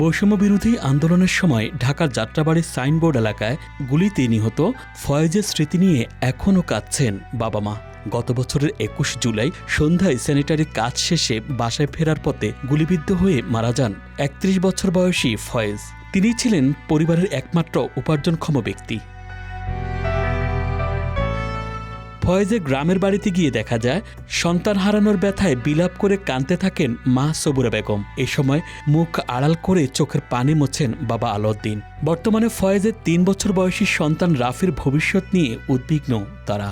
বৈষম্য বিরোধী আন্দোলনের সময় ঢাকার যাত্রাবাড়ির সাইনবোর্ড এলাকায় গুলিতে নিহত ফয়েজের স্মৃতি নিয়ে এখনও কাঁদছেন বাবা মা। গত বছরের ২১ জুলাই সন্ধ্যায় স্যানিটারি কাজ শেষে বাসায় ফেরার পথে গুলিবিদ্ধ হয়ে মারা যান ৩১ বছর বয়সী ফয়েজ। তিনি ছিলেন পরিবারের একমাত্র উপার্জনক্ষম ব্যক্তি। ফয়েজের গ্রামের বাড়িতে গিয়ে দেখা যায় সন্তান হারানোর ব্যথায় বিলাপ করে কাঁদতে থাকেন মা সবুরা বেগম। এ সময় মুখ আড়াল করে চোখের পানি মোছেন বাবা আলাউদ্দিন। বর্তমানে ফয়েজের ৩ বছর বয়সী সন্তান রাফির ভবিষ্যৎ নিয়ে উদ্বিগ্ন তারা।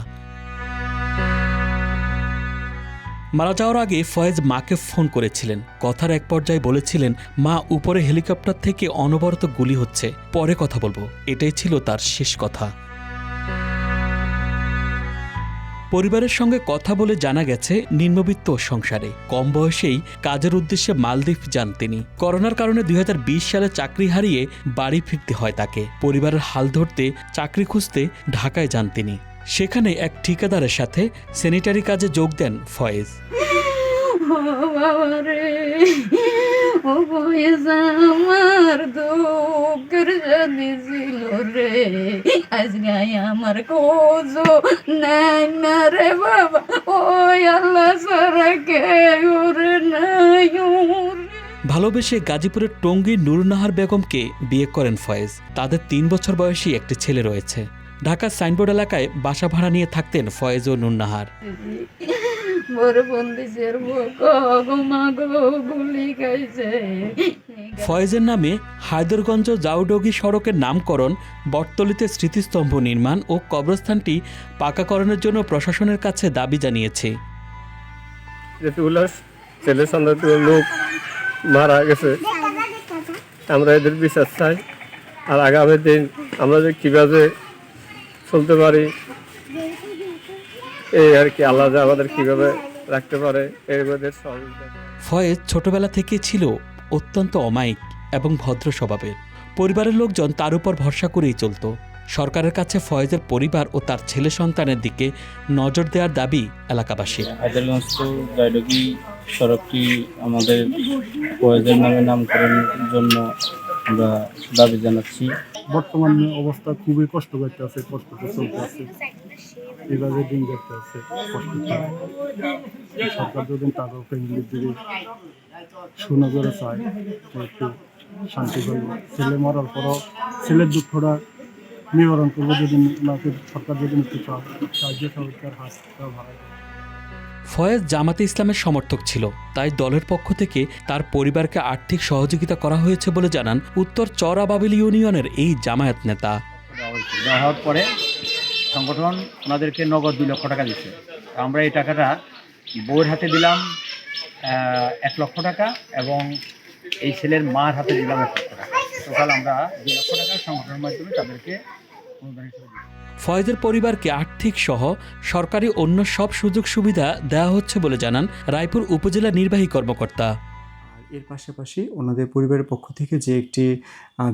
মারা যাওয়ার আগে ফয়েজ মাকে ফোন করেছিলেন। কথার এক পর্যায়ে বলেছিলেন, মা, উপরে হেলিকপ্টার থেকে অনবরত গুলি হচ্ছে, পরে কথা বলবো। এটাই ছিল তার শেষ কথা। পরিবারের সঙ্গে কথা বলে জানা গেছে নিম্নবিত্ত সংসারে কম বয়সেই কাজের উদ্দেশ্যে মালদ্বীপ যান তিনি। করোনার কারণে ২০২০ সালে চাকরি হারিয়ে বাড়ি ফিরতে হয় তাকে। পরিবারের হাল ধরতে চাকরি খুঁজতে ঢাকায় যান তিনি। সেখানে এক ঠিকাদারের সাথে স্যানিটারি কাজে যোগ দেন ফয়েজ। আমার দুঃখের জানি ছিল রে, আজকে আমার কোজো নাই না রে বাবা, ওই আল্লাহ সারা কেউ রে নাই। ভালোবেসে গাজীপুরের টঙ্গীর নুরুন্নাহার বেগমকে বিয়ে করেন ফয়েজ। তাদের ৩ বছর বয়সী একটি ছেলে রয়েছে। ঢাকার সাইনবোর্ড এলাকায় বাসা ভাড়া নিয়ে থাকতেন ফয়েজ ও নুরুন্নাহার। ফয়েজের নামে হায়দরগঞ্জ জাউডগি সড়কের নামকরণ, বটতলীতে স্মৃতিস্তম্ভ নির্মাণ ও কবরস্থানটি পাকাকরণের জন্য প্রশাসনের কাছে দাবি জানিয়েছে। ছেলে সন্তান লোক মারা গেছে, আমরা এদের বিচার চাই। আর আগামী দিন আমরা যে কিভাবে চলতে পারি, এই আর কি, আল্লাহ আমাদের কিভাবে রাখতে পারে এর মধ্যে সহযোগিতা। ফয়েজ ছোটবেলা থেকে ছিল অত্যন্ত অমায়িক এবং ভদ্র স্বভাবের। পরিবারের লোকজন তার উপর ভরসা করেই চলত। সরকারের কাছে ফয়েজের পরিবার ও তার ছেলে সন্তানের দিকে নজর দেওয়ার দাবি এলাকাবাসীর। হায়দরগঞ্জ টু জাউডগি সড়কটি আমাদের ফয়েজের নামে নামকরণের জন্য আমরা দাবি জানাচ্ছি। বর্তমানে অবস্থা খুবই কষ্ট করতে আছে, কষ্টতে চলতে আছে, এইভাবে দিন যাচ্ছে আছে কষ্টতে। সরকার যদি তার ফ্যামিলির দিকে সুনজরে চায়, একটু শান্তি করবে। ছেলে মরার পরও ছেলের দুঃখটা নিবারণ করবো যদি ওনাকে সরকার যদি একটু সাহায্য সরকার হাতটা ভাড়া। ফয়েজ জামাতে ইসলামের সমর্থক ছিল, তাই দলের পক্ষ থেকে তার পরিবারকে আর্থিক সহযোগিতা করা হয়েছে বলে জানান উত্তর চরাবাবিল ইউনিয়নের এই জামায়াত নেতা। দেওয়া হওয়ার পরে সংগঠন ওনাদেরকে নগদ ২ লক্ষ টাকা দিচ্ছে। আমরা এই টাকাটা বউয়ের হাতে দিলাম ১ লক্ষ টাকা এবং এই ছেলের মার হাতে দিলাম ১ লক্ষ টাকা। টোটাল আমরা ২ লক্ষ টাকা সংগঠনের মাধ্যমে তাদেরকে অনুদান হিসেবে দিচ্ছি। ফয়েজের পরিবারকে আর্থিক সহ সরকারি অন্য সব সুযোগ সুবিধা দেওয়া হচ্ছে বলে জানান রায়পুর উপজেলা নির্বাহী কর্মকর্তা। এর পাশাপাশি ওনাদের পরিবারের পক্ষ থেকে যে একটি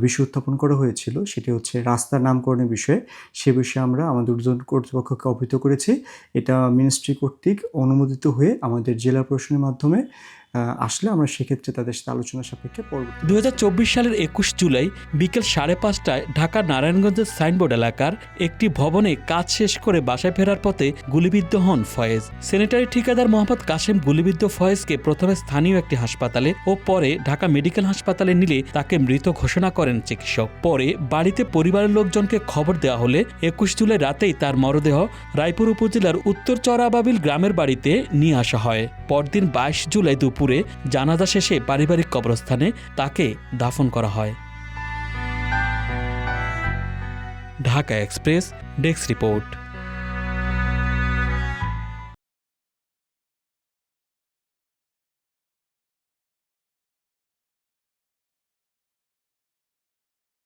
বিষয় উত্থাপন করা হয়েছিল, সেটি হচ্ছে রাস্তার নামকরণের বিষয়ে। সে বিষয়ে আমরা আমাদের ঊর্ধ্বতন কর্তৃপক্ষকে অবহিত করেছি। এটা মিনিস্ট্রি কর্তৃক অনুমোদিত হয়ে আমাদের জেলা প্রশাসনের মাধ্যমে আসলে আমরা সেক্ষেত্রে তাদের সাথে আলোচনা সাপেক্ষে পরবর্তী ২০২৪ সালের ২১ জুলাই বিকেল ৫:৩০টায় ঢাকার নারায়ণগঞ্জের সাইনবোর্ড এলাকার একটি ভবনে কাজ শেষ করে বাসায় ফেরার পথে গুলিবিদ্ধ হন ফয়েজ। স্যানিটারি ঠিকাদার মোহাম্মদ কাশেম গুলিবিদ্ধ ফয়েজকে প্রথমে স্থানীয় একটি হাসপাতালে ও পরে ঢাকা মেডিকেল হাসপাতালে নিলে তাকে মৃত ঘোষণা করেন চিকিৎসক। পরে বাড়িতে পরিবারের লোকজনকে খবর দেওয়া হলে ২১ জুলাই রাতেই তার মরদেহ রায়পুর উপজেলার উত্তর চরাবাবিল গ্রামের বাড়িতে নিয়ে আসা হয়। পরদিন ২২ জুলাই দুপুরে জানাজা শেষে পারিবারিক কবরস্থানে তাকে দাফন করা হয়। Dhaka express desk report.